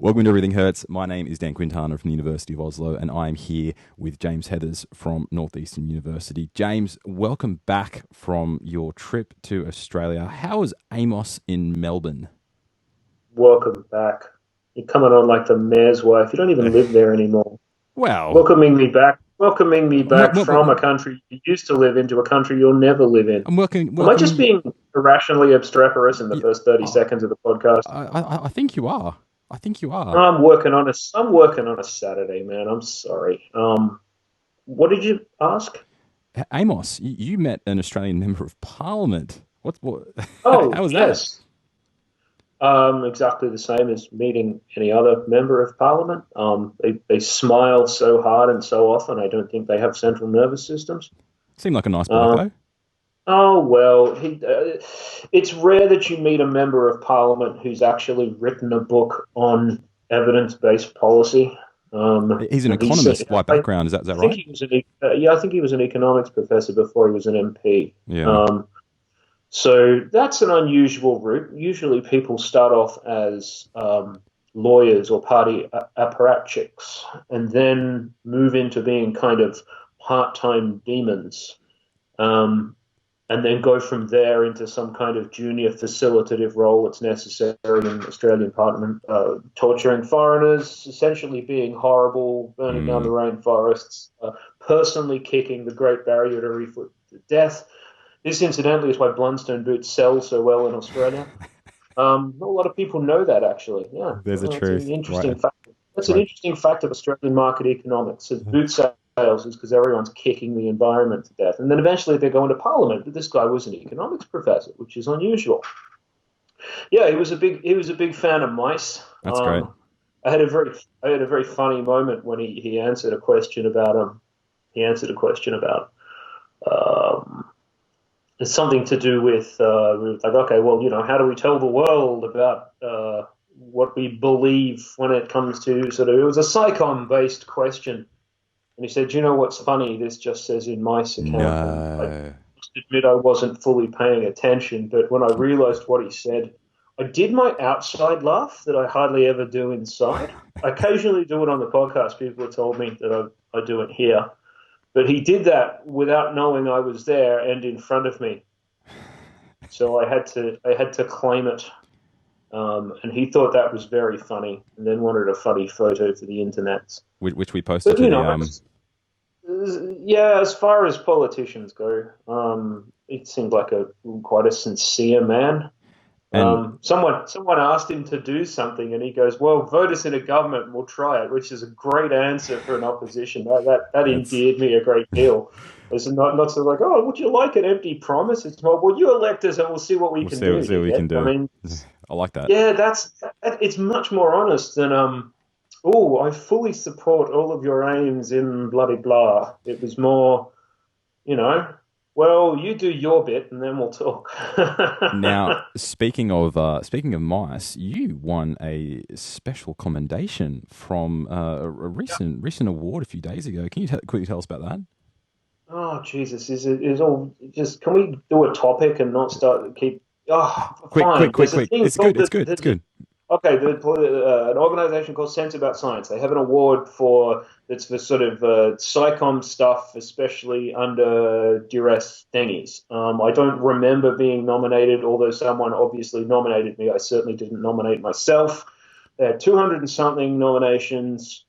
Welcome to Everything Hurts. My name is Dan Quintana from the University of Oslo, and I am here with James Heathers from Northeastern University. James, welcome back from your trip to Australia. How is Amos in Melbourne? Welcome back. You're coming on like the mayor's wife. You don't even live there anymore. Wow. Welcoming me back from a country you used to live into a country you'll never live in. Am I just welcoming. being irrationally obstreperous in the Yeah, first 30 oh, seconds of the podcast? I think you are. I think you are. I'm working on a Saturday, man. I'm sorry. What did you ask? Amos, you met an Australian member of Parliament. What? Oh, How was that? yes. Exactly the same as meeting any other member of parliament. They smile so hard and so often. I don't think they have central nervous systems. Seemed like a nice bloke, Um, though. oh well, it's rare that you meet a member of parliament who's actually written a book on evidence-based policy. He's an He's, economist by I background. Is that I think right? he was yeah, I think he was an economics professor before he was an MP. Yeah. So that's an unusual route. Usually people start off as lawyers or party apparatchiks and then move into being kind of part-time demons, um, and then go from there into some kind of junior facilitative role that's necessary in Australian Parliament, torturing foreigners, essentially being horrible, burning down the Mm. rainforests, personally kicking the Great Barrier Reef to death. This, incidentally, is why Blundstone boots sell so well in Australia. Not a lot of people know that, actually. Yeah, There's the that's an truth. interesting Right. fact. That's an Right. interesting fact of Australian market economics. Is boot sales is because everyone's kicking the environment to death, and then eventually they go into Parliament. But this guy was an economics professor, which is unusual. Yeah, he was a big fan of mice. That's great. I had a very funny moment when he answered a question about he answered a question about um, it's something to do with like, okay, well, how do we tell the world about what we believe when it comes to sort of, it was a psychom based question. And he said, you know what's funny? This just says in mice account. And I No. must admit I wasn't fully paying attention, but when I realized what he said, I did my outside laugh that I hardly ever do inside. I occasionally do it on the podcast. People have told me that I do it here. But he did that without knowing I was there and in front of me. So I had to claim it. And he thought that was very funny and then wanted a funny photo for the internet. Which we posted But, to the yeah, as far as politicians go, it seemed like quite a sincere man. and Someone asked him to do something, and he goes, "Well, vote us in a government, and we'll try it," which is a great answer for an opposition. That that's endeared me a great deal. It's not sort of like, "Oh, would you like an empty promise?" It's more, "Well, you elect us, and we'll see what we we'll can see do." see what You we can get? I do. mean, I like that. yeah, it's much more honest than "Oh, I fully support all of your aims in bloody blah." It was more, you know, well, you do your bit, and then we'll talk. Now, speaking of mice, you won a special commendation from a recent award a few days ago. Can you quickly tell us about that? Oh Jesus! Is all just? Can we do a topic and not start keep? Oh, Quick, quick, fine. quick, There's a quick! thing It's good. called It's good. It's good. okay, an organization called Sense About Science. They have an award for that's for sort of psychom stuff, especially under duress thingies. I don't remember being nominated, although someone obviously nominated me. I certainly didn't nominate myself. They had 200 and something nominations.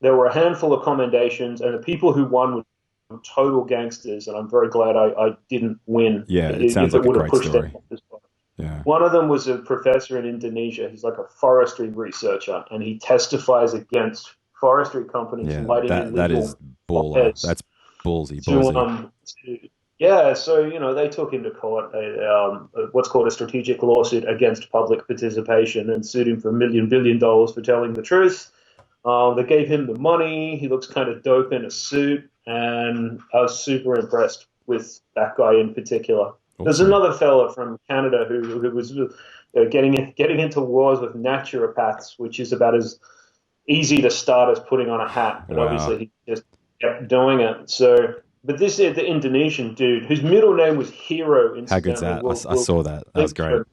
There were a handful of commendations, and the people who won were total gangsters. And I'm very glad I didn't win Yeah, it sounds if it like a would have great pushed them story. off this point. Yeah, One of them was a professor in Indonesia. He's like a forestry researcher, and he testifies against forestry companies yeah. writing That is illegal baller. op-eds That's ballsy, to ballsy. yeah. So they took him to court, what's called a strategic lawsuit against public participation, and sued him for $1 billion for telling the truth. They gave him the money. He looks kind of dope in a suit, and I was super impressed with that guy in particular. There's Awesome. another fella from Canada who was getting into wars with naturopaths, which is about as easy to start as putting on a hat. But Wow. obviously, he just kept doing it. So, but this is the Indonesian dude whose middle name was Hero. How good's Incidentally, that? we'll I we'll saw that. That was link to great. him.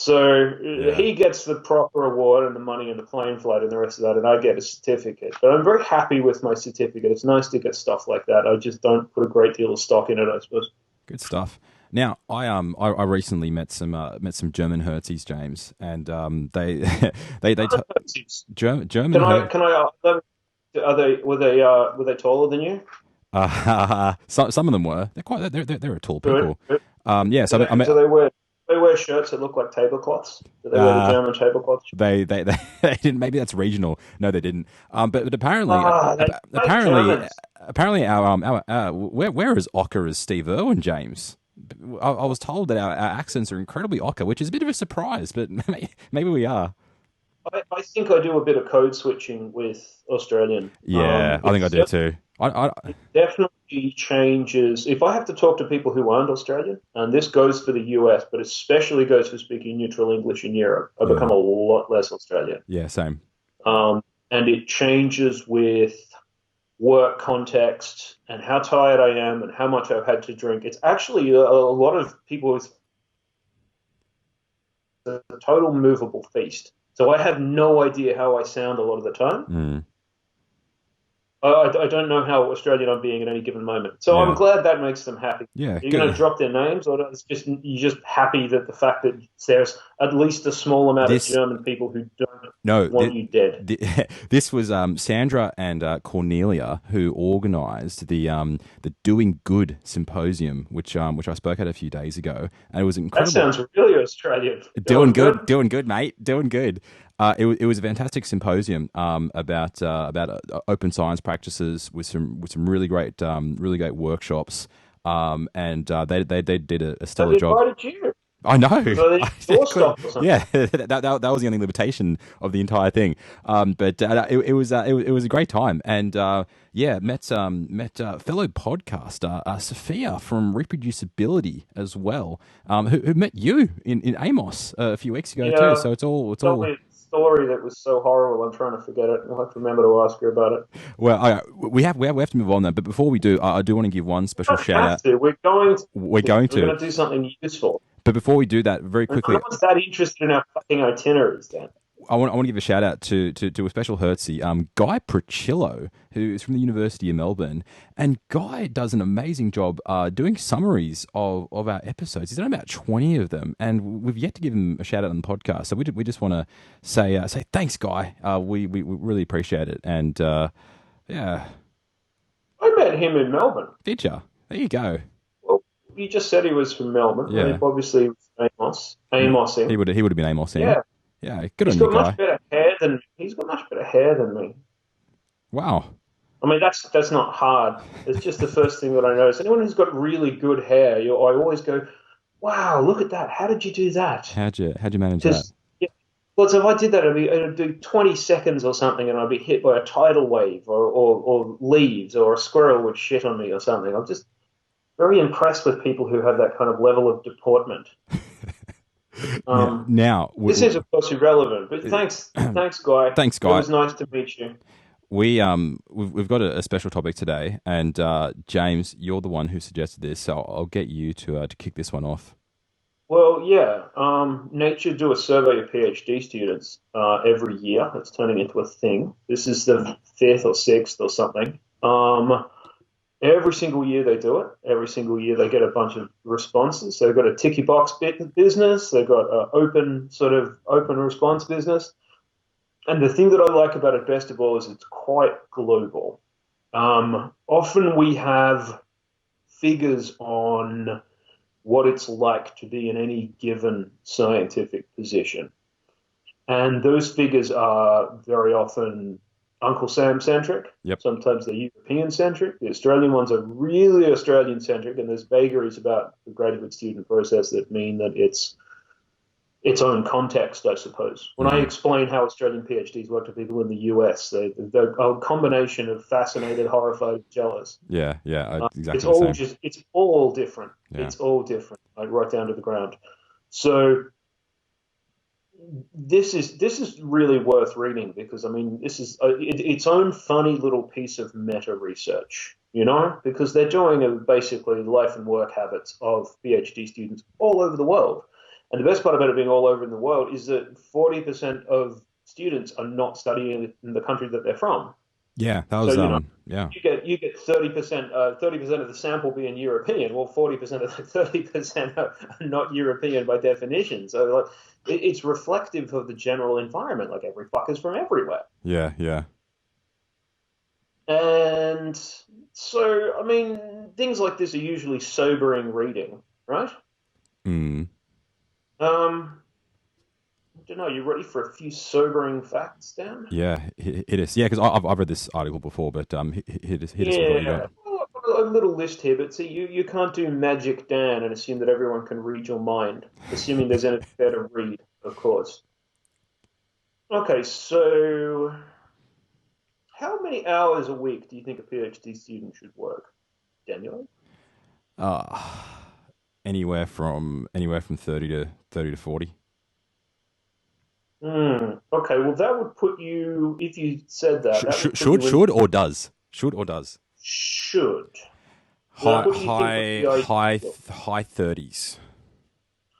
So Yeah. he gets the proper award and the money and the plane flight and the rest of that, and I get a certificate. But I'm very happy with my certificate. It's nice to get stuff like that. I just don't put a great deal of stock in it, I suppose. Good stuff. Now, I recently met some German Herzies, James, and they German Can I? Her Can I? Are they? Were they taller than you? some of them were. They're tall Good. people. Good. Yeah. So I mean, Do they wear shirts that look like tablecloths? Do they wear the uh, German tablecloths? they didn't. Maybe that's regional. No, they didn't. But apparently, They like apparently, Germans. apparently, our where is Ocker as Steve Irwin, James? I was told that our accents are incredibly Ocker, which is a bit of a surprise, but maybe we are. I think I do a bit of code switching with Australian. Yeah, I think I do too. It definitely changes. If I have to talk to people who aren't Australian, and this goes for the US, but especially goes for speaking neutral English in Europe, I Yeah, become a lot less Australian. yeah, same. And it changes with work context and how tired I am and how much I've had to drink. It's actually a lot of people with a total movable feast. So I have no idea how I sound a lot of the time. Mm, I don't know how Australian I'm being at any given moment. So I'm yeah, glad that makes them happy. yeah. You're going to Good. drop their names, or it's just you're just happy that the fact that there's at least a small amount of This German people who don't no, want you dead. this was Sandra and Cornelia who organised the Doing Good symposium, which I spoke at a few days ago, and it was That incredible. sounds really Australian. Doing Doing good, good. doing good, mate, doing good. It was a fantastic symposium about open science practices with some really great workshops. And they did a They've stellar job. invited you. I know. So they doorstop or something. Yeah, that was the only limitation of the entire thing. But it was a great time, and yeah, met fellow podcaster Sophia from Reproducibility as well, who met you in Amos a few weeks ago too. Yeah, So it's told all me a story that was so horrible. I'm trying to forget it. I'll have to remember to ask her about it. well. We have to move on though. But before we do, I do want to give one special We don't shout have out. to. We're going to. We're going We're to, going to do something useful. but before we do that, very And no quickly, one's that interested in our fucking itineraries, Dan. I want to give a shout out to a special Hertzy, Guy Procillo, who is from the University of Melbourne, and Guy does an amazing job doing summaries of our episodes. He's done about 20 of them, and we've yet to give him a shout out on the podcast. So we just want to say thanks, Guy. We really appreciate it, and yeah, I met him in Melbourne. did ya? There you go. Well, you just said he was from Melbourne. I mean, Yeah, obviously, he was Amosing. he would have been Amosing. Yeah, Yeah, good he's on you, got Guy. much better hair than me. He's got much better hair than me. Wow. I mean, that's not hard. It's just the first thing that I notice. Anyone who's got really good hair, I always go, "Wow, look at that! How did you do that?" How'd you manage that? Because yeah, well, so if I did that, it'd do 20 seconds or something, and I'd be hit by a tidal wave, or leaves, or a squirrel would shit on me or something. I'm just very impressed with people who have that kind of level of deportment. Now, This is, of course, irrelevant, but thanks, Guy. thanks, It Guy. was nice to meet you. We've got a special topic today, and James, you're the one who suggested this, so I'll get you to kick this one off. Well, yeah, Nature do a survey of PhD students every year. It's turning into a thing. This is the fifth or sixth or something. Every single year they do it. Every single year they get a bunch of responses. So they've got a ticky box business. They've got an open response business. And the thing that I like about it best of all is it's quite global. Often we have figures on what it's like to be in any given scientific position. And those figures are very often Uncle Sam centric. Yep. Sometimes they're European centric. The Australian ones are really Australian centric, and there's vagaries about the graduate student process that mean that it's its own context, I suppose. When I Mm. explain how Australian PhDs work to people in the US, they're a combination of fascinated, horrified, and jealous. Yeah, It's exactly the all same. it's all different. Yeah, It's all different, like right down to the ground. So this is really worth reading because I mean this is its own funny little piece of meta research, because they're doing basically life and work habits of PhD students all over the world, And the best part about it being all over in the world is that 40% of students are not studying in the country that they're from. Yeah, that So, was yeah. you get 30% of the sample being European. Well, 40% of the 30% are not European by definition. So like, it's reflective of the general environment. Like every fucker's from everywhere. Yeah, yeah. And so, I mean, things like this are usually sobering reading, right? Mm. Um, I don't know. You ready for a few sobering facts, Dan? Yeah, hit us. Yeah, because I've read this article before, but hit us with what you Yeah, got. well, I've got a little list here, but see, you can't do Magic Dan and assume that everyone can read your mind, assuming there's anything there to read, of course. Okay, so how many hours a week do you think a PhD student should work, Daniel? Uh, anywhere from 30 to 40. Okay, well, that would put you, if you said that, Sh- that would sh- put should you in should or does should or does should. high What do you think would high be high ideal? high 30s.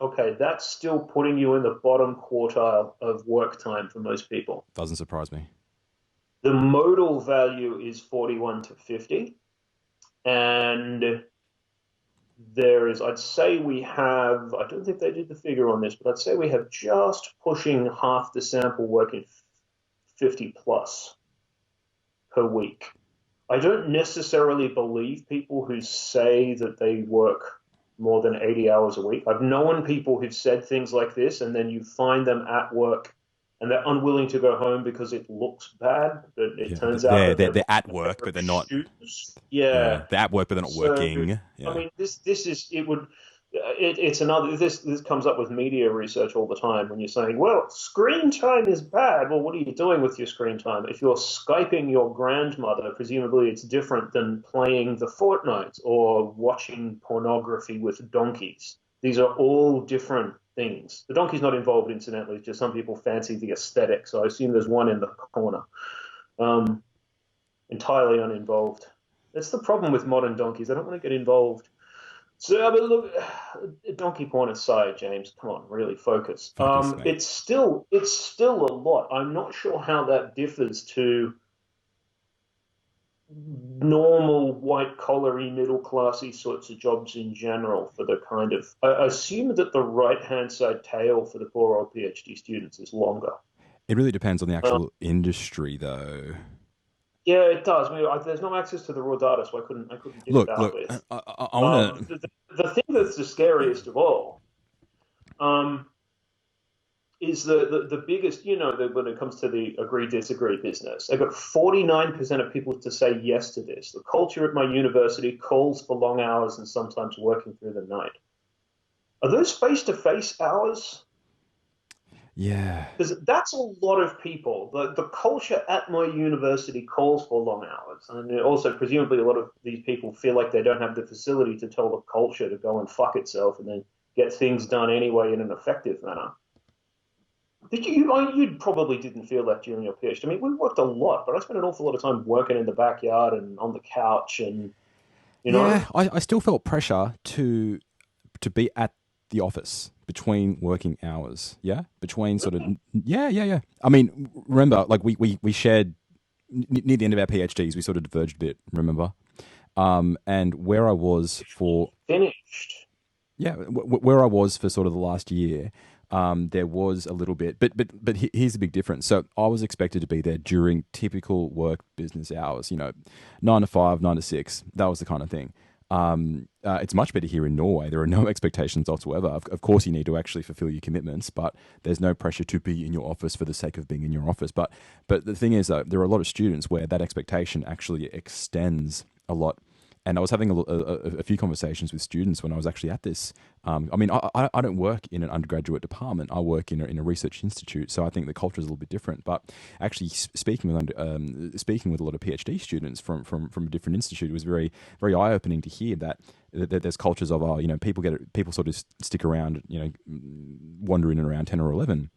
Okay, that's still putting you in the bottom quartile of work time for most people. Doesn't surprise me. The modal value is 41 to 50. And I'd say we have, I don't think they did the figure on this, but I'd say we have just pushing half the sample working 50 plus per week. I don't necessarily believe people who say that they work more than 80 hours a week. I've known people who've said things like this, and then you find them at work and they're unwilling to go home because it looks bad, but it Yeah, turns out they're that they're, they're they're at a work, pair but of they're not. shoes. Yeah, Yeah. they're at work, but they're not So, working. I Yeah, mean, this is it would it's another this comes up with media research all the time when you're saying, well, screen time is bad. Well, what are you doing with your screen time? If you're Skyping your grandmother, presumably it's different than playing the Fortnite or watching pornography with donkeys. These are all different things. The donkey's not involved, incidentally. It's just some people fancy the aesthetic. So I assume there's one in the corner, um, entirely uninvolved. That's the problem with modern donkeys. I don't want to get involved. So, I mean, look, donkey porn aside, James, come on, really focus. focus, mate. It's still a lot. I'm not sure how that differs to normal white collary, middle classy sorts of jobs in general for the kind of. I assume that the right hand side tail for the poor old PhD students is longer. It really depends on the Um, actual industry, though. yeah, it does. I mean, there's no access to the raw data, so I couldn't dig Look, that look. with. I want to. The thing that's the scariest of all. Um, is the biggest, when it comes to the agree disagree business. I got 49% of people to say yes to this. The culture at my university calls for long hours and sometimes working through the night. Are those face to face hours? Yeah, Because that's a lot of people. The culture at my university calls for long hours. And also, presumably, a lot of these people feel like they don't have the facility to tell the culture to go and fuck itself and then get things done anyway in an effective manner. You probably didn't feel that during your PhD. I mean, we worked a lot, but I spent an awful lot of time working in the backyard and on the couch, and you know, yeah. I still felt pressure to be at the office between working hours. Yeah, between sort of yeah. I mean, remember, like we shared near the end of our PhDs, we sort of diverged a bit. Remember, and where I was for finished. yeah, where I was for sort of the last year, there was a little bit, but here's the big difference. So I was expected to be there during typical work business hours, 9 to 5, 9 to 6. That was the kind of thing. It's much better here in Norway. There are no expectations whatsoever. Of course, you need to actually fulfill your commitments, but there's no pressure to be in your office for the sake of being in your office. But the thing is, though, there are a lot of students where that expectation actually extends a lot. And I was having a few conversations with students when I was actually at this. I mean, I don't work in an undergraduate department. I work in a research institute, so I think the culture is a little bit different. But actually, speaking with a lot of PhD students from a different institute, it was very very eye opening to hear that there's cultures of people sort of stick around, wandering around 10 or 11.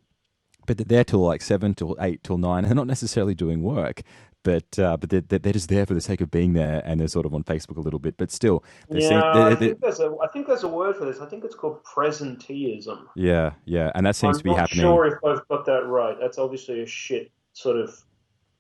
but they're there till like 7 till 8 till 9. They're not necessarily doing work, but they're just there for the sake of being there, and they're sort of on Facebook a little bit. But still, they seem Yeah, I think there's a word for this. I think it's called presenteeism. yeah, yeah, and that seems I'm to be not happening. sure if I've got that right. That's obviously a shit sort of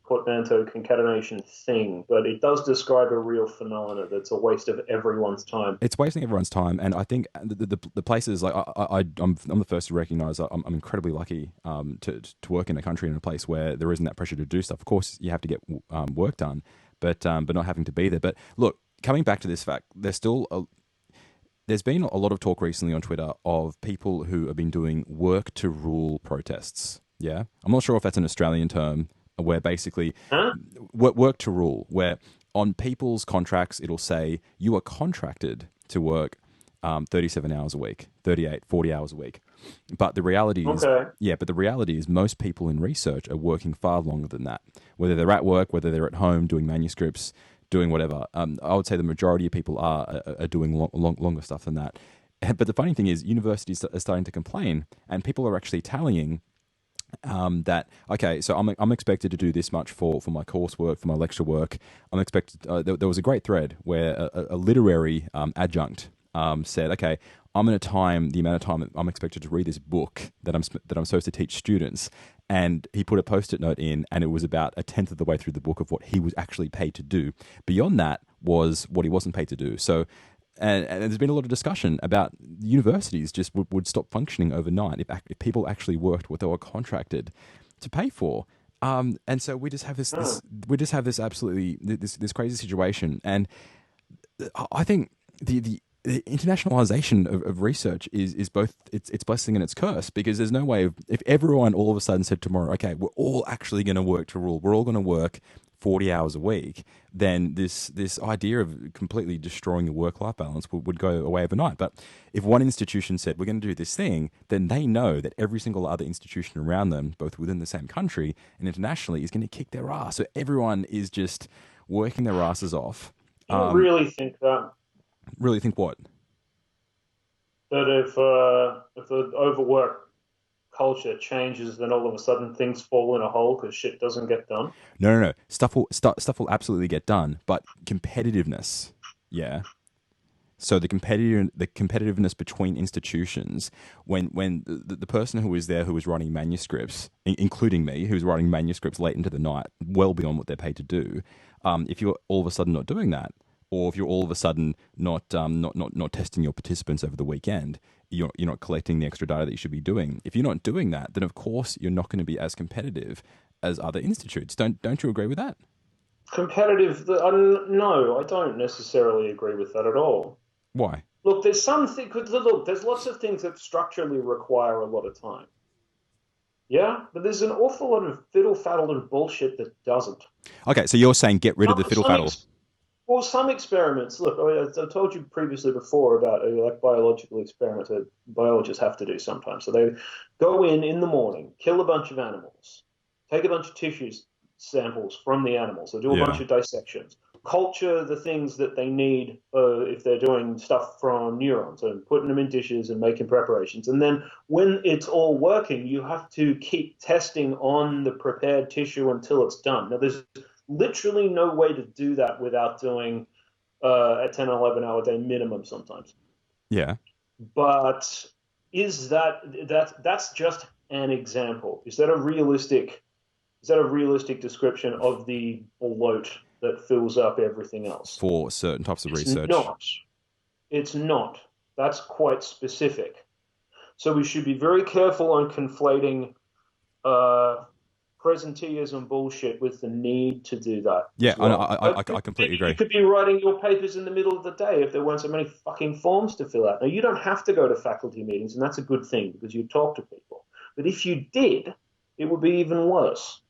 portmanteau concatenation thing, but it does describe a real phenomena that's a waste of everyone's time. It's wasting everyone's time, and I think the places like I'm the first to recognize I'm incredibly lucky to work in a country in a place where there isn't that pressure to do stuff. Of course, you have to get work done, but not having to be there. But look, coming back to this fact, there's been a lot of talk recently on Twitter of people who have been doing work to rule protests. Yeah, I'm not sure if that's an Australian term where basically Huh? work to rule, where on people's contracts it'll say you are contracted to work 37 hours a week, 38, 40 hours a week. But the reality is, Okay. yeah, but the reality is most people in research are working far longer than that. Whether they're at work, whether they're at home doing manuscripts, doing whatever. I would say the majority of people are doing longer stuff than that. But the funny thing is, universities are starting to complain, and people are actually tallying that okay, so I'm expected to do this much for my coursework, for my lecture work. I'm expected. There was a great thread where a literary adjunct said, okay, I'm going to time the amount of time that I'm expected to read this book that I'm supposed to teach students. And he put a post-it note in, and it was about a tenth of the way through the book of what he was actually paid to do. Beyond that was what he wasn't paid to do. So and there's been a lot of discussion about universities just would stop functioning overnight if people actually worked what they were contracted to pay for. And so we just have Huh. this crazy situation. And I think the internationalization of research is both it's blessing and it's curse, because there's no way of, if everyone all of a sudden said tomorrow, okay, we're all actually going to work to rule, we're all going to work 40 hours a week, then this idea of completely destroying the work life balance would go away overnight. But if one institution said we're going to do this thing, then they know that every single other institution around them, both within the same country and internationally, is going to kick their ass. So everyone is just working their asses off. Do you really think that Really think what? that if the overwork culture changes, then all of a sudden things fall in a hole because shit doesn't get done? No, no, no. Stuff will absolutely get done, but competitiveness, yeah. So the competitiveness between institutions, when the person who was there who was writing manuscripts, including me, who was writing manuscripts late into the night, well beyond what they're paid to do, if you're all of a sudden not doing that, or if you're all of a sudden not testing your participants over the weekend, you're not collecting the extra data that you should be doing. If you're not doing that, then of course you're not going to be as competitive as other institutes. Don't you agree with that? Competitive, no, I don't necessarily agree with that at all. Why? Look, there's something. Look, there's lots of things that structurally require a lot of time. Yeah, but there's an awful lot of fiddle faddle and bullshit that doesn't. Okay, so you're saying get rid of the Some, fiddle some faddle. ex- well, some experiments. Look, I told you previously before about like biological experiments that biologists have to do sometimes. So they go in the morning, kill a bunch of animals, take a bunch of tissues samples from the animals. They do a bunch Yeah. of dissections, culture the things that they need if they're doing stuff from neurons and putting them in dishes and making preparations. And then when it's all working, you have to keep testing on the prepared tissue until it's done. Now, there's literally no way to do that without doing a 10 or 11 hour day minimum sometimes. Yeah. But is that's just an example? Is that a realistic description of the bloat that fills up everything else? For certain types of It's research. not. It's not. That's quite specific. So we should be very careful on conflating uh, presenteeism bullshit with the need to do that Yeah, as well. I completely Maybe you agree. could be writing your papers in the middle of the day if there weren't so many fucking forms to fill out. Now, you don't have to go to faculty meetings, and that's a good thing because you talk to people. But if you did, it would be even worse,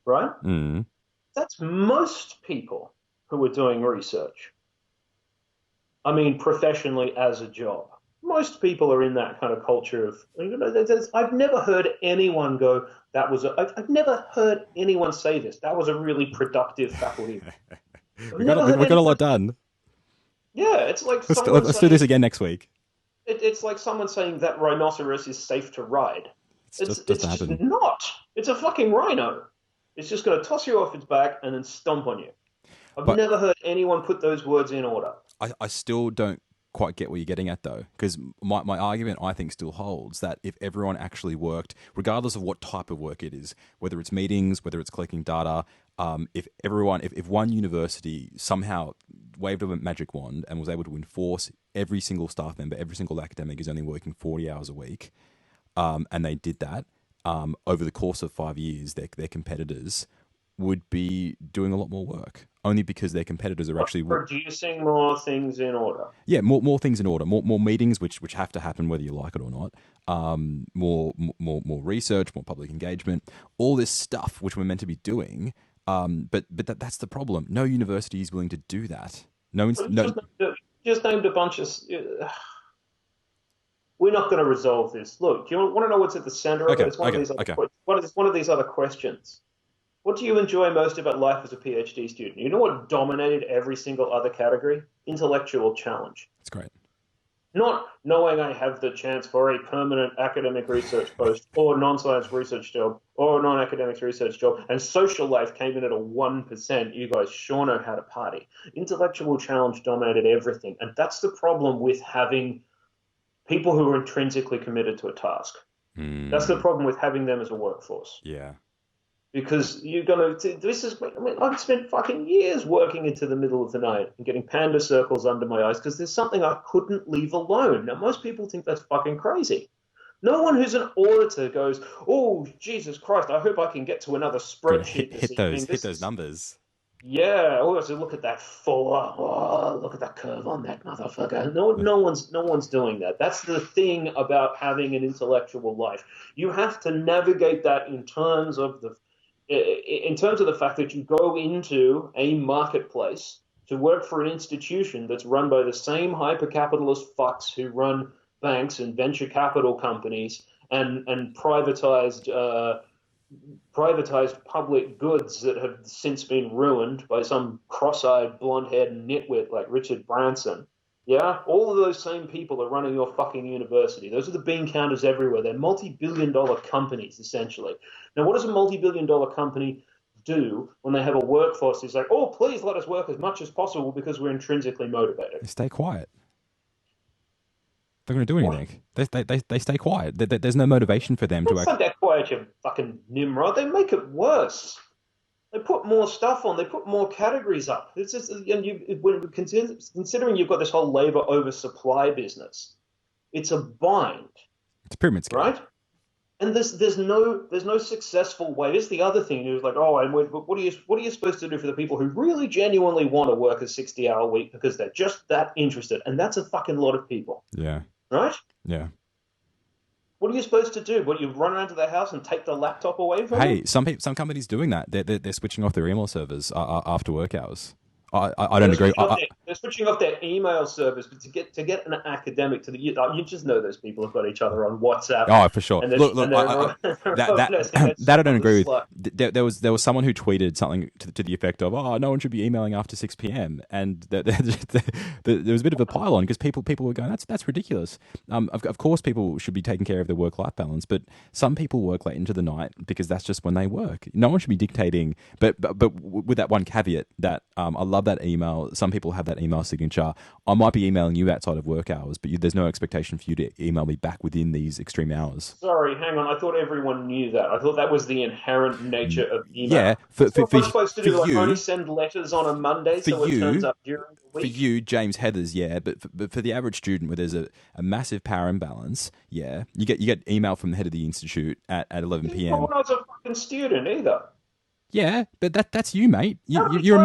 right? Mm. That's most people who are doing research. I mean, professionally as a job. Most people are in that kind of culture of. I've never heard anyone go. I've never heard anyone say this. That was a really productive faculty. I've never heard We got a anyone. lot done. Yeah, it's like Let's do this again next week. it's like someone saying that rhinoceros is safe to ride. It It's just doesn't it's just happen. not. It's a fucking rhino. It's just going to toss you off its back and then stomp on you. I've But never heard anyone put those words in order. I still don't quite get what you're getting at though, because my argument I think still holds that if everyone actually worked, regardless of what type of work it is, whether it's meetings, whether it's collecting data, if one university somehow waved a magic wand and was able to enforce every single staff member, every single academic is only working 40 hours a week, and they did that over the course of 5 years, their competitors would be doing a lot more work only because their competitors are actually Producing more things in order. yeah, more things in order, more meetings which have to happen whether you like it or not. More research, more public engagement, all this stuff which we're meant to be doing. But that's the problem. No university is willing to do that. No. Just named a bunch of. We're not going to resolve this. Look, do you want to know what's at the center of it? Okay, It's one of these other. okay. One of these other questions. What do you enjoy most about life as a PhD student? You know what dominated every single other category? Intellectual challenge. That's great. Not knowing I have the chance for a permanent academic research post or non-science research job or a non-academic research job, and social life came in at a 1%. You guys sure know how to party. Intellectual challenge dominated everything. And that's the problem with having people who are intrinsically committed to a task. That's the problem with having them as a workforce. Yeah. Because you're going to, this is, I mean, I've spent fucking years working into the middle of the night and getting panda circles under my eyes because there's something I couldn't leave alone. Now, most people think that's fucking crazy. No one who's an auditor goes, oh, Jesus Christ, I hope I can get to another spreadsheet this evening. Hit those numbers. Yeah, oh, so look at that fuller. Oh, look at that curve on that motherfucker. No one's doing that. That's the thing about having an intellectual life. You have to navigate that in terms of the fact that you go into a marketplace to work for an institution that's run by the same hyper-capitalist fucks who run banks and venture capital companies and privatized public goods that have since been ruined by some cross-eyed, blonde-haired nitwit like Richard Branson. Yeah, all of those same people are running your fucking university. Those are the bean counters everywhere. They're multi-billion-dollar companies, essentially. Now, what does a multi-billion-dollar company do when they have a workforce who's like, oh, please let us work as much as possible because we're intrinsically motivated? They stay quiet. They're going to do anything. They stay quiet. There's no motivation for them to act. They're quiet, you fucking Nimrod. They make it worse. They put more stuff on. They put more categories up. It's just, considering you've got this whole labor oversupply business, it's a bind. It's a pyramid scheme, right? And there's no successful way. This is the other thing. It was like, oh, and what are you supposed to do for the people who really genuinely want to work a 60-hour week because they're just that interested? And that's a fucking lot of people. Yeah. Right? Yeah. What are you supposed to do? What, you run around to their house and take the laptop away from them? Hey, some companies doing that. They're switching off their email servers after work hours. I don't agree. They're switching off their email service, but to get an academic to you just know those people have got each other on WhatsApp. Oh, for sure. Look, that I don't agree with. There was someone who tweeted something to the effect of, "Oh, no one should be emailing after 6 p.m." And there was a bit of a pile on because people were going, "That's ridiculous." Of course, people should be taking care of their work-life balance, but some people work late into the night because that's just when they work. No one should be dictating. But with that one caveat that I love that email. Some people have that email signature. I might be emailing you outside of work hours, but there's no expectation for you to email me back within these extreme hours. Sorry, hang on. I thought everyone knew that. I thought that was the inherent nature of email. Yeah, what I'm supposed to do, like only send letters on a Monday so it turns up during the week? For you, James Heathers, yeah, but for the average student where there's a massive power imbalance, yeah, you get email from the head of the institute at 11 p.m. Not when I was a fucking student either. Yeah, but that's you, mate. You're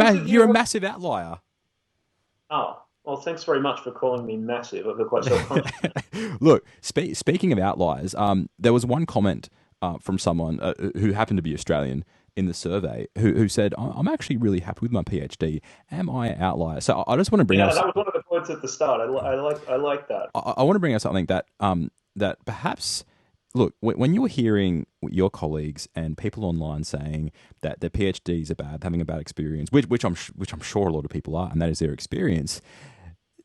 a massive outlier. Oh, well, thanks very much for calling me massive. I feel quite self-conscious. Look, speaking of outliers, there was one comment from someone who happened to be Australian in the survey who said, "I'm actually really happy with my PhD. Am I an outlier?" So I just want to bring up. Yeah, that was one of the points at the start. I like that. I want to bring up something that that perhaps. Look, when you're hearing your colleagues and people online saying that their PhDs are bad, having a bad experience, which I'm sure a lot of people are, and that is their experience,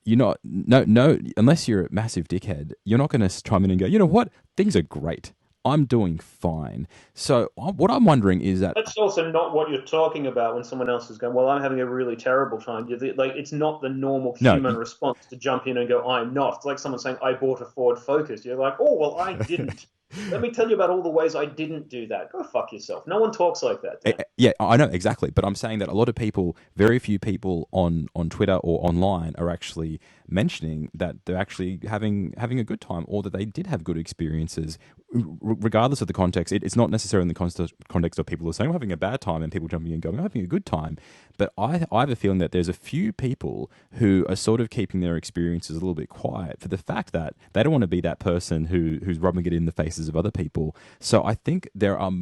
you're not no unless you're a massive dickhead, you're not going to chime in and go, you know what, things are great. I'm doing fine. So what I'm wondering is that That's also not what you're talking about when someone else is going, well, I'm having a really terrible time. Like, it's not the normal no. human response to jump in and go, I'm not. It's like someone saying, I bought a Ford Focus. You're like, oh, well, I didn't. Let me tell you about all the ways I didn't do that. Go fuck yourself. No one talks like that, Dan. Yeah, I know exactly, but I'm saying that a lot of people, very few people on Twitter or online, are actually mentioning that they're actually having a good time, or that they did have good experiences, regardless of the context. It's not necessarily in the context of people who are saying I'm having a bad time and people jumping in and going I'm having a good time, but I have a feeling that there's a few people who are sort of keeping their experiences a little bit quiet for the fact that they don't want to be that person who's rubbing it in the faces of other people. So I think there are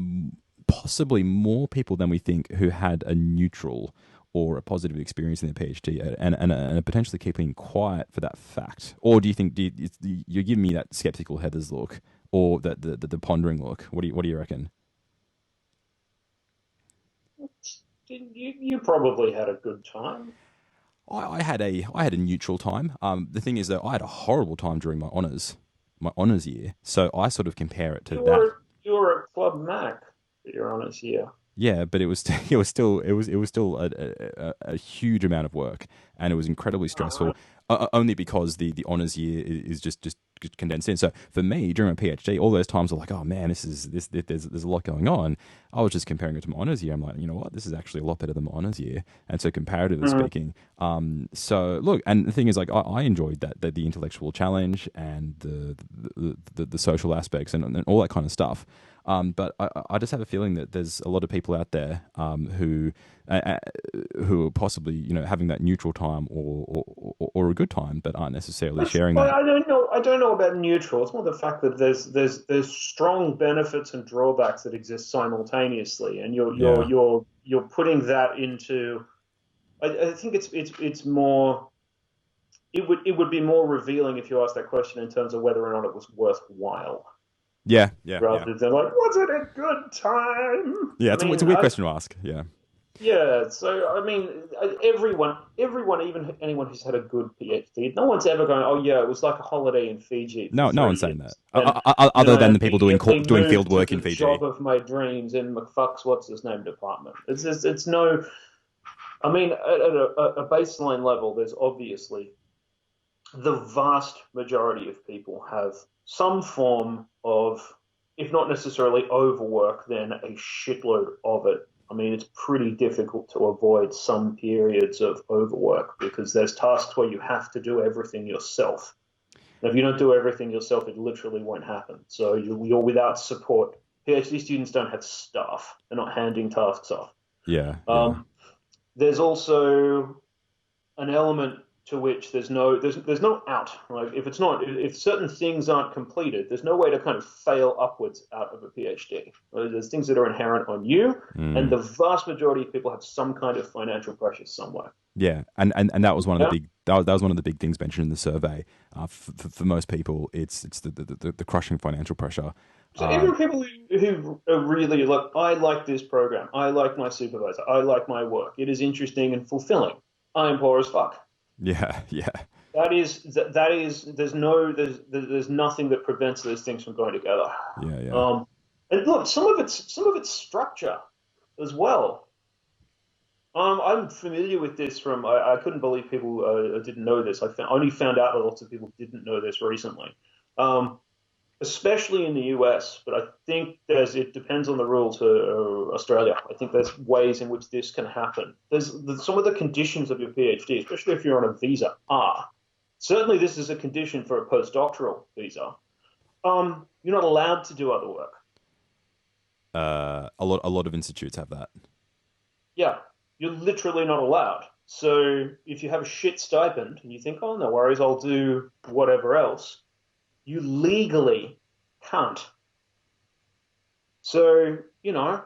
possibly more people than we think who had a neutral or a positive experience in their PhD and are potentially keeping quiet for that fact? Or do you think you're giving me that skeptical Heather's look, or the pondering look? What do you reckon? You probably had a good time. I had a neutral time. The thing is though, I had a horrible time during my honors year. So I sort of compare it to You that. were you were at Club Mac for your honors year. Yeah, but it was it was still a huge amount of work, and it was incredibly stressful. Only because the honors year is just condensed in. So for me during my PhD, all those times were like, oh man, there's a lot going on. I was just comparing it to my honors year. I'm like, you know what, this is actually a lot better than my honors year. And so comparatively Mhm. speaking, so look, and the thing is, like, I enjoyed that the intellectual challenge and the social aspects and all that kind of stuff. But I just have a feeling that there's a lot of people out there who are possibly having that neutral time or a good time, but aren't necessarily sharing Well, that. I don't know. I don't know about neutral. It's more the fact that there's strong benefits and drawbacks that exist simultaneously, and Yeah, you're putting that into. I think it's more. It would be more revealing if you asked that question in terms of whether or not it was worthwhile, yeah, yeah, yeah, rather than like, was it a good time? yeah. I It's a mean, weird question to ask. Yeah, yeah, so I mean, everyone, even anyone who's had a good PhD, no one's ever going, "Oh yeah, it was like a holiday in Fiji for no, no three one's saying that. years," and then Other I than the people immediately doing field moved to work in the Fiji. job of my dreams in McFuck's what's his name department. It's just, it's no. I mean, at a baseline level, there's obviously the vast majority of people have some form of, if not necessarily overwork, then a shitload of it. I mean, it's pretty difficult to avoid some periods of overwork because there's tasks where you have to do everything yourself. And if you don't do everything yourself, it literally won't happen. So you're without support. PhD students don't have staff. They're not handing tasks off. Yeah, yeah. Um, there's also an element to which there's no out. Like if certain things aren't completed, there's no way to kind of fail upwards out of a PhD. There's things that are inherent on you, and Mm. the vast majority of people have some kind of financial pressure somewhere. Yeah, and that was one of the Yeah. big that was one of the big things mentioned in the survey. For most people, it's the crushing financial pressure. So Uh, even people who are really like, I like this program, I like my supervisor, I like my work, it is interesting and fulfilling. I am poor as fuck. yeah, yeah, That is there's nothing that prevents those things from going together. yeah, yeah. Um, and look, some of it's structure as well. I'm familiar with this from I couldn't believe people didn't know this. Only found out that lots of people didn't know this recently, um, especially in the US. But I think it depends on the rules for Australia. I think there's ways in which this can happen. There's some of the conditions of your PhD, especially if you're on a visa, are certainly this is a condition for a postdoctoral visa. You're not allowed to do other work. A lot of institutes have that. Yeah, you're literally not allowed. So if you have a shit stipend and you think, oh, no worries, I'll do whatever else, you legally can't. So,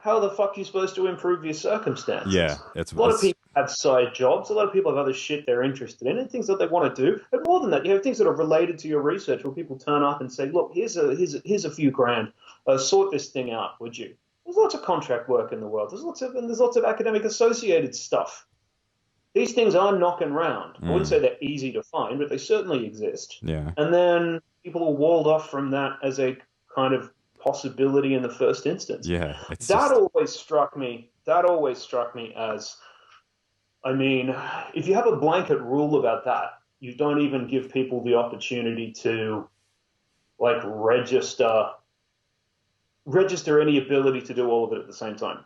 how the fuck are you supposed to improve your Yeah, circumstances? A lot of it's people have side jobs. A lot of people have other shit they're interested in and things that they want to do. But more than that, you have things that are related to your research where people turn up and say, look, here's a few grand. Sort this thing out, would you? There's lots of contract work in the world. There's lots of academic associated stuff. These things are knocking around. I wouldn't mm, say they're easy to find, but they certainly exist. yeah, And then people are walled off from that as a kind of possibility in the first instance. Yeah, it's That just always struck me. That always struck me as, I mean, if you have a blanket rule about that, you don't even give people the opportunity to like register any ability to do all of it at the same time.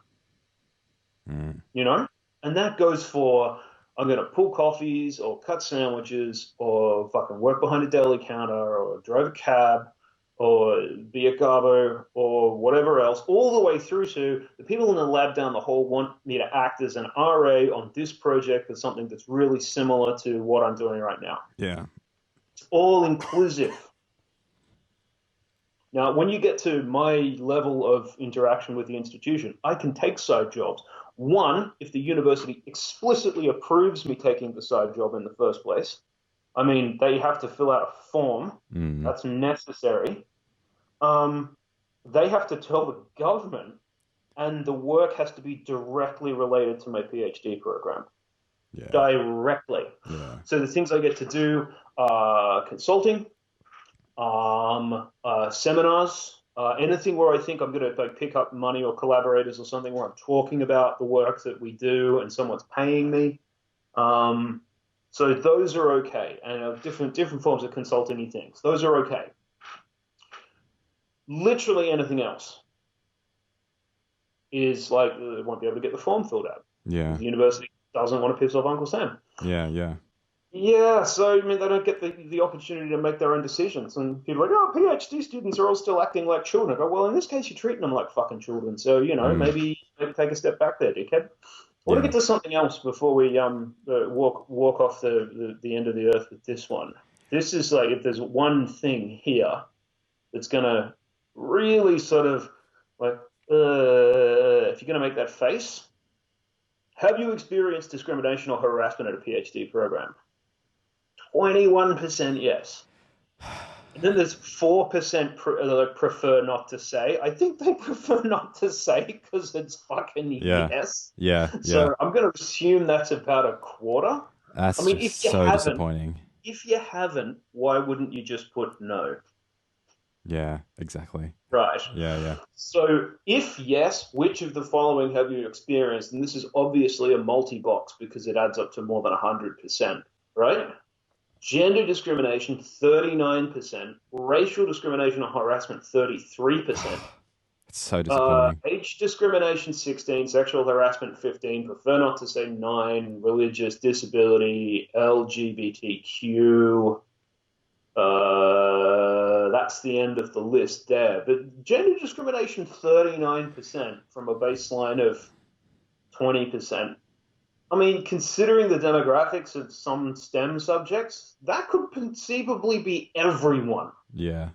mm, You know? And that goes for I'm going to pull coffees or cut sandwiches or fucking work behind a deli counter or drive a cab or be a garbo or whatever else, all the way through to the people in the lab down the hall want me to act as an RA on this project for something that's really similar to what I'm doing right now. yeah, It's all inclusive. Now, when you get to my level of interaction with the institution, I can take side jobs. One, if the university explicitly approves me taking the side job in the first place. I mean, they have to fill out a form. mm, That's necessary. Um, they have to tell the government, and the work has to be directly related to my PhD program. yeah, Directly. yeah, So the things I get to do are consulting, seminars, anything where I think I'm going to like pick up money or collaborators or something where I'm talking about the work that we do and someone's paying me. Um, so those are okay, and different forms of consulting things. Those are okay. Literally anything else is like they won't be able to get the form filled out yeah, because the university doesn't want to piss off Uncle Sam. yeah, yeah. Yeah, so I mean, they don't get the opportunity to make their own decisions, and people are like, oh, PhD students are all still acting like children. I go, well, in this case, you're treating them like fucking children, so Mm, maybe take a step back there, dickhead. I want to yeah. get to something else before we walk off the end of the earth with this one. This is like if there's one thing here that's gonna really sort of like if you're gonna make that face, have you experienced discrimination or harassment at a PhD program? 21% yes. And then there's 4% prefer not to say. I think they prefer not to say because it's fucking Yeah, yes. yeah, yeah. So I'm going to assume that's about a quarter. I That's mean, just so disappointing. why wouldn't you just put no? Yeah, exactly. Right. Yeah, yeah, So if yes, which of the following have you experienced? And this is obviously a multi-box because it adds up to more than 100%, right? Gender discrimination, 39%. Racial discrimination or harassment, 33%. it's so disappointing. Age discrimination, 16. Sexual harassment, 15. Prefer not to say 9. Religious, disability, LGBTQ. That's the end of the list there. But gender discrimination, 39% from a baseline of 20%. I mean, considering the demographics of some STEM subjects, that could conceivably be everyone. Yeah,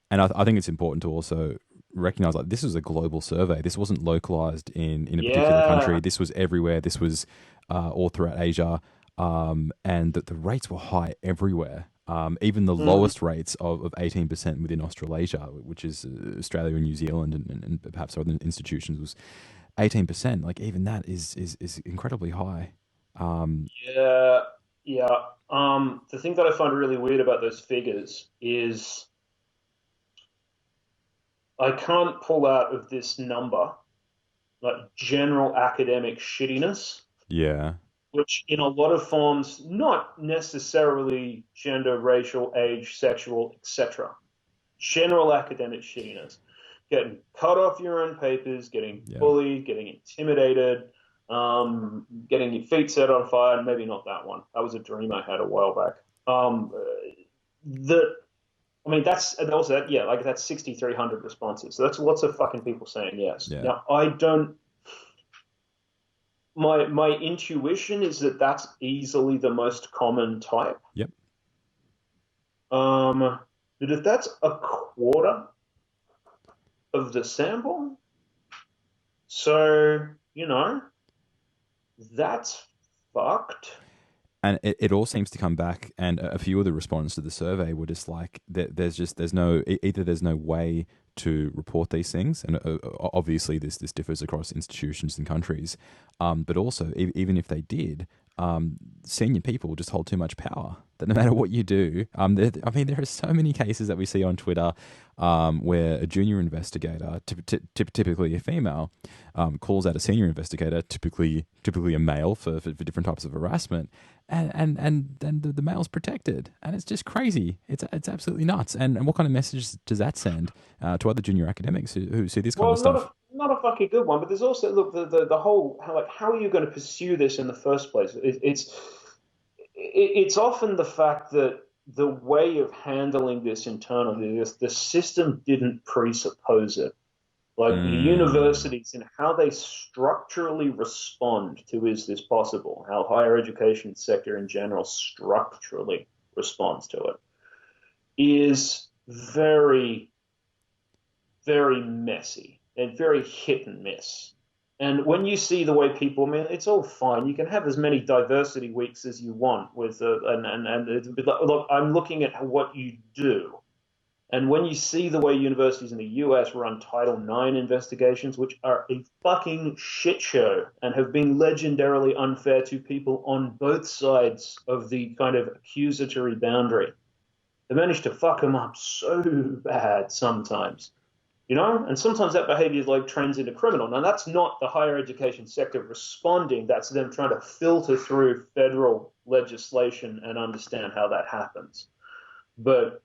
and I think it's important to also recognize like this was a global survey. This wasn't localized in a particular country. Yeah. This was everywhere. This was all throughout Asia, and that the rates were high everywhere. Even the Mm. lowest rates of 18% within Australasia, which is Australia and New Zealand and perhaps other institutions, was 18%. Like even that is incredibly high. Um, Yeah. Yeah. The thing that I find really weird about those figures is I can't pull out of this number like general academic shittiness, yeah, which in a lot of forms, not necessarily gender, racial, age, sexual, etc. General academic shittiness, getting cut off your own papers, getting yeah, bullied, getting intimidated, getting your feet set on fire. And maybe not that one. That was a dream I had a while back. The I mean, that's also that, yeah, like that's 6,300 responses. So that's lots of fucking people saying yes. yeah, Now, I don't. My intuition is that that's easily the most common type. yep. But if that's a quarter of the sample, so that's fucked. And it all seems to come back, and a few of the respondents to the survey were just like, there's no either there's no way to report these things, and obviously this differs across institutions and countries, but also even if they did, senior people just hold too much power. that no matter what you do, I mean, there are so many cases that we see on Twitter where a junior investigator, typically a female, calls out a senior investigator, typically a male for different types of harassment, and then the male's protected, and it's just crazy. It's absolutely nuts. And what kind of message does that send to other junior academics who see this kind of Well, stuff? not a fucking good one, but there's also look the whole how are you going to pursue this in the first place? It's often the fact that the way of handling this internally, the system didn't presuppose it. Like the Mm, universities and how they structurally respond to is this possible? How higher education sector in general structurally responds to it is very very messy and very hit and miss. And when you see the way people, I mean, it's all fine. You can have as many diversity weeks as you want with, and it's, look, I'm looking at what you do. And when you see the way universities in the US run Title IX investigations, which are a fucking shit show and have been legendarily unfair to people on both sides of the kind of accusatory boundary, they manage to fuck them up so bad sometimes, you know, and sometimes that behavior like trends into criminal. Now that's not the higher education sector responding, that's them trying to filter through federal legislation and understand how that happens. But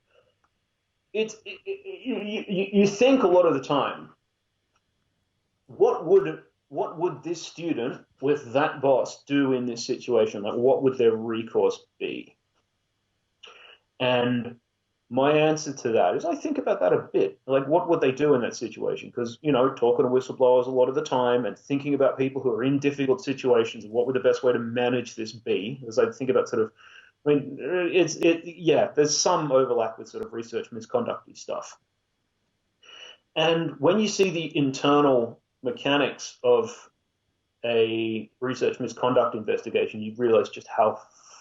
you think a lot of the time, what would this student with that boss do in this situation? Like what would their recourse be? And my answer to that is I think about that a bit. Like, what would they do in that situation? Because, you know, talking to whistleblowers a lot of the time and thinking about people who are in difficult situations, what would the best way to manage this be? As I think about sort of, I mean, yeah, there's some overlap with sort of research misconduct stuff. And when you see the internal mechanics of a research misconduct investigation, you realize just how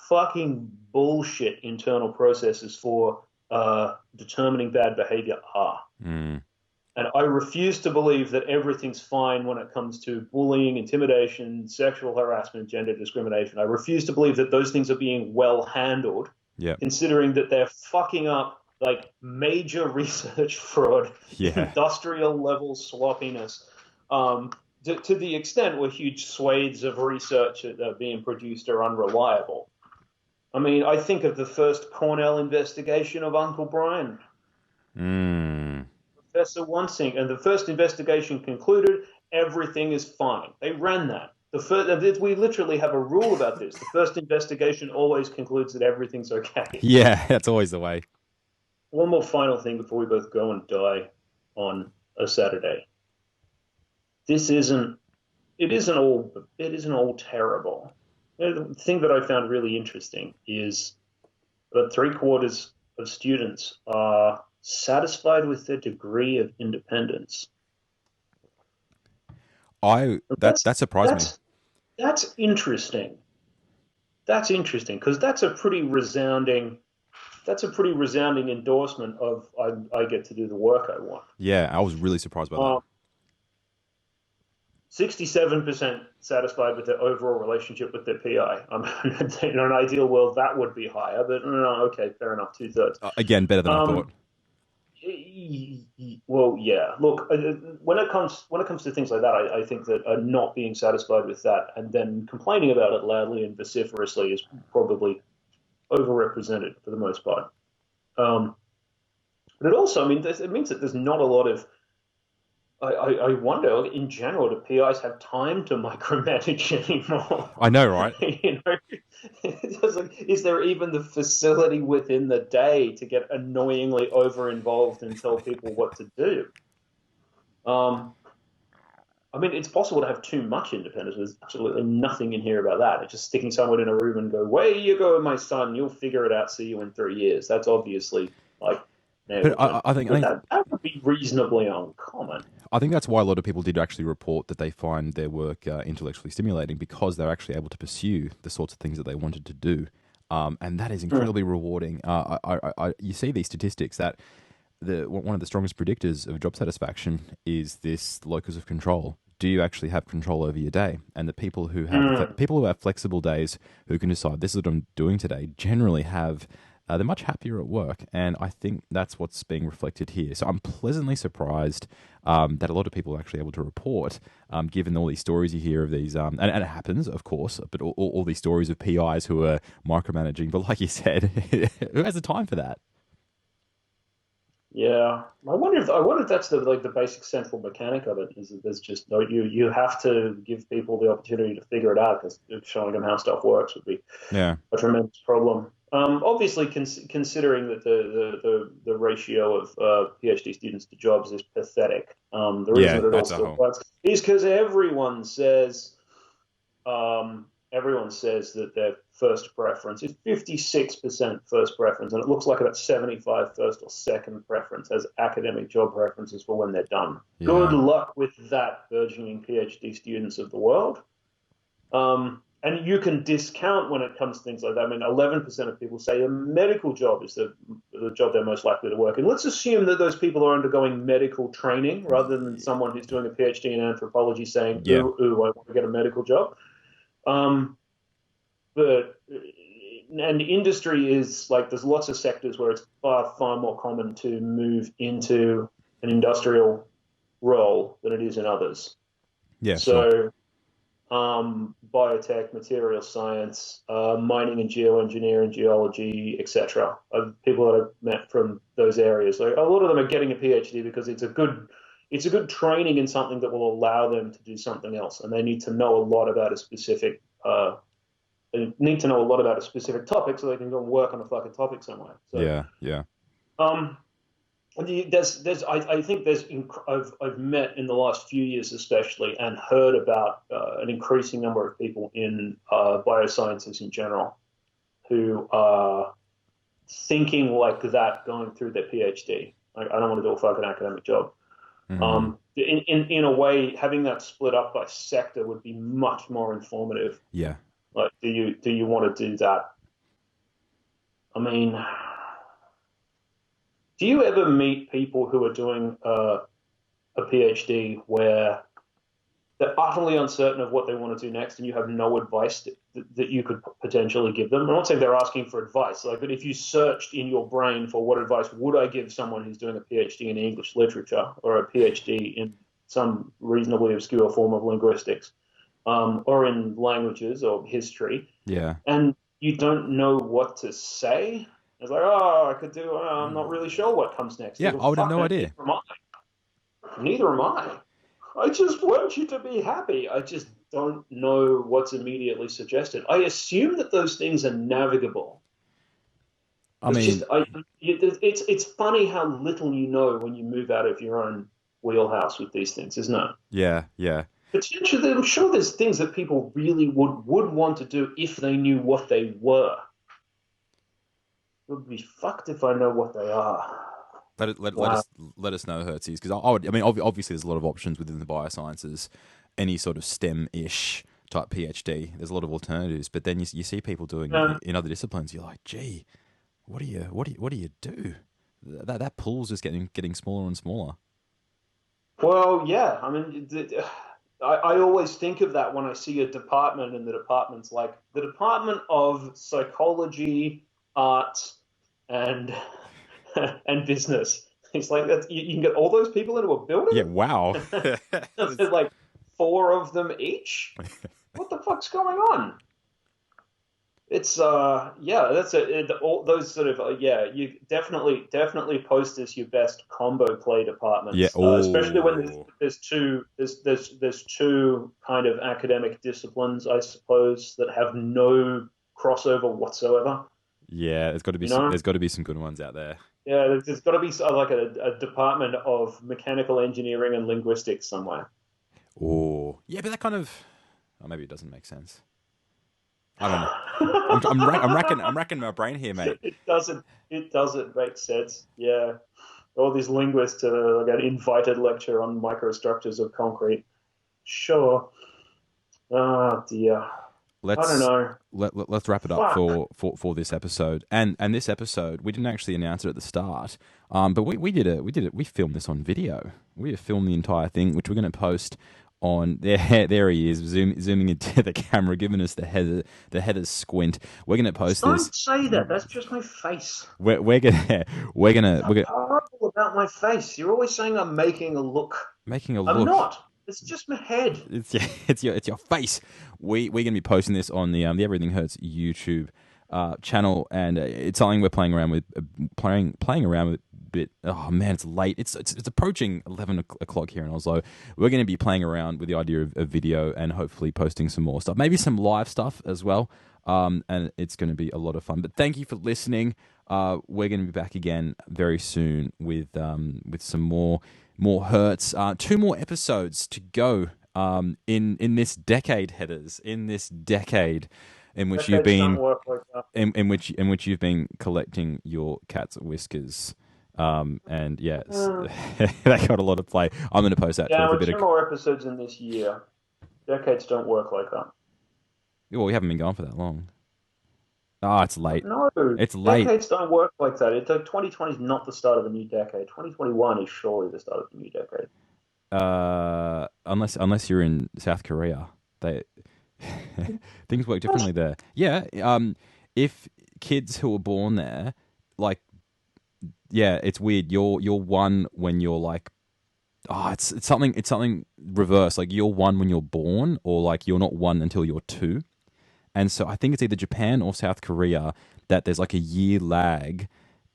fucking bullshit internal processes for determining bad behavior are. mm, And I refuse to believe that everything's fine when it comes to bullying, intimidation, sexual harassment, gender discrimination. I refuse to believe that those things are being well handled, yeah, considering that they're fucking up like major research fraud, yeah. industrial level sloppiness, to the extent where huge swathes of research that are being produced are unreliable. I mean, I think of the first Cornell investigation of Uncle Brian, Mm. Professor Wansink, and the first investigation concluded everything is fine. They ran that. We literally have a rule about this. The first investigation always concludes that everything's okay. Yeah, that's always the way. One more final thing before we both go and die on a Saturday. This isn't. It isn't all terrible. The thing that I found really interesting is that three-quarters of students are satisfied with their degree of independence. I that That's that surprised me. that's that's interesting. That's interesting because that's a pretty resounding endorsement of I get to do the work I want. Yeah, I was really surprised by that. Um, 67% satisfied with their overall relationship with their PI. In an ideal world, that would be higher, but no, okay, fair enough, two-thirds. Again, better than I thought. Um, well, yeah. Look, when it comes to things like that, I think that not being satisfied with that and then complaining about it loudly and vociferously is probably overrepresented for the most part. Um, but it also, I mean, it means that there's not a lot of. I wonder, in general, do PIs have time to micromanage anymore? I know, right? You know, is there even the facility within the day to get annoyingly over involved and tell people what to do? Um, I mean, it's possible to have too much independence. There's absolutely nothing in here about that. It's just sticking someone in a room and go, "Way you go, my son. You'll figure it out. See you in 3 years." That's obviously like But negligent. I But think that would be reasonably uncommon. I think that's why a lot of people did actually report that they find their work intellectually stimulating because they're actually able to pursue the sorts of things that they wanted to do, and that is Mm. incredibly rewarding. You see these statistics that one of the strongest predictors of job satisfaction is this locus of control. do you actually have control over your day? And the people who have Mm. people who have flexible days, who can decide this is what I'm doing today, generally have they're much happier at work, and I think that's what's being reflected here. So I'm pleasantly surprised that a lot of people are actually able to report, given all these stories you hear of these, and it happens, of course, but all these stories of PIs who are micromanaging. But like you said, who has the time for that? Yeah, I wonder if that's the basic central mechanic of it is that there's just no you have to give people the opportunity to figure it out because showing them how stuff works would be Yeah, a tremendous problem. Obviously, considering that the ratio of PhD students to jobs is pathetic, the reason yeah, that it all that's a still whole. works is because everyone says that their first preference is 56% first preference, and it looks like about 75 first or second preference as academic job preferences for when they're done. Good Yeah, luck with that, burgeoning PhD students of the world. And you can discount when it comes to things like that. I mean, 11% of people say a medical job is the job they're most likely to work in. Let's assume that those people are undergoing medical training rather than someone who's doing a PhD in anthropology saying, yeah, ooh, I want to get a medical job. Um, but and industry is like there's lots of sectors where it's far more common to move into an industrial role than it is in others. yeah, sure. So biotech, material science, mining and geoengineering, geology, etc. People that I've met from those areas, like a lot of them are getting a PhD because it's a good training in something that will allow them to do something else, and they need to know a lot about a specific topic so they can go and work on a fucking topic somewhere. So, Yeah, yeah, um, I think I've met in the last few years especially and heard about an increasing number of people in biosciences in general who are thinking like that going through their PhD. Like, I don't want to do a fucking academic job. hmm In a way, having that split up by sector would be much more informative. yeah. Like, do you want to do that? I mean, do you ever meet people who are doing a PhD where they're utterly uncertain of what they want to do next, and you have no advice that you could potentially give them? I'm not saying they're asking for advice, like, but if you searched in your brain for what advice would I give someone who's doing a PhD in English literature or a PhD in some reasonably obscure form of linguistics, or in languages or history, Yeah. and you don't know what to say. It's like, oh, I could do. I'm not really sure what comes next. Yeah, Well, I would have fuck, no man, idea. neither am I. I just want you to be happy. I just don't know what's immediately suggested. I assume that those things are navigable. I It's just, mean, it's funny how little you know when you move out of your own wheelhouse with these things, isn't it? yeah, yeah. Potentially, I'm sure there's things that people really would want to do if they knew what they were. It would be fucked if I know what they are. Let Wow. us know, Hertzies, because I mean, obviously, there's a lot of options within the biosciences, any sort of STEM-ish type PhD. There's a lot of alternatives, but then you see people doing it Yeah. in other disciplines. You're like, gee, what do you do? That pool's just getting smaller and smaller. Well, yeah. I mean, I always think of that when I see a department, and the department's like the Department of Psychology, Art, and and Business. It's like that you can get all those people into a building. Yeah, wow. There's like four of them each. What the fuck's going on? It's yeah, that's all those sort of yeah, you definitely post as your best combo play Yeah. departments, especially when there's Oh, there's two there's two kind of academic disciplines, I suppose, that have no crossover whatsoever. yeah. You know, There's got to be some good ones out there. yeah, there's got to be like a department of mechanical engineering and linguistics somewhere. Oh, yeah, but that kind of, oh, maybe it doesn't make sense. I don't know. I'm racking my brain here, mate. It doesn't make sense. Yeah. All these linguists like an invited lecture on microstructures of concrete. Sure. Oh dear. I don't Let's know. let's wrap it up Fuck. for this episode. And this episode, we didn't actually announce it at the start. But we filmed this on video. We have filmed the entire thing, which we're going to post on there. There he is, zooming into the camera, giving us the Heather squint. We're gonna post this. Don't say that. That's just my face. We're gonna we're gonna Stop we're gonna horrible about my face. You're always saying I'm making a look. making a I'm look. not. It's just my head. It's it's your face. We're gonna be posting this on the Everything Hurts YouTube channel, and it's something we're playing around with, playing around with a bit. Oh man, it's late. It's approaching 11 o'clock here in Oslo. We're going to be playing around with the idea of video and hopefully posting some more stuff, maybe some live stuff as well. And it's going to be a lot of fun. But thank you for listening. We're going to be back again very soon with some more hurts. 2 more episodes to go. In this decade, Headers, in this decade in which you've been in which you've been collecting your cat's whiskers. And yes, that got a lot of play. I'm going to post that. Yeah, 2 more episodes in this year. Decades don't work like that. Well, we haven't been going for that long. Ah, it's late. No, it's late. Decades don't work like that. 2020 is not the start of a new decade. 2021 is surely the start of a new decade. Unless you're in South Korea, they things work differently there. Yeah. If kids who are born there, like, yeah, it's weird. You're 1 when you're like, it's something reverse. Like you're 1 when you're born, or like you're not 1 until you're 2. And so I think it's either Japan or South Korea that there's like a year lag.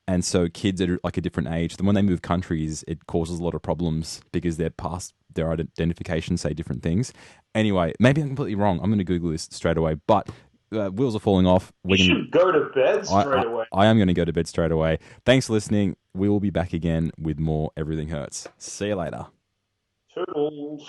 And so kids are like a different age. Then when they move countries, it causes a lot of problems because they're past their identification, say different things. Anyway, maybe I'm completely wrong. I'm going to Google this straight away. But wheels are falling off. You should go to bed straight away. I am going to go to bed straight away. Thanks for listening. We will be back again with more Everything Hurts. See you later. Toodles.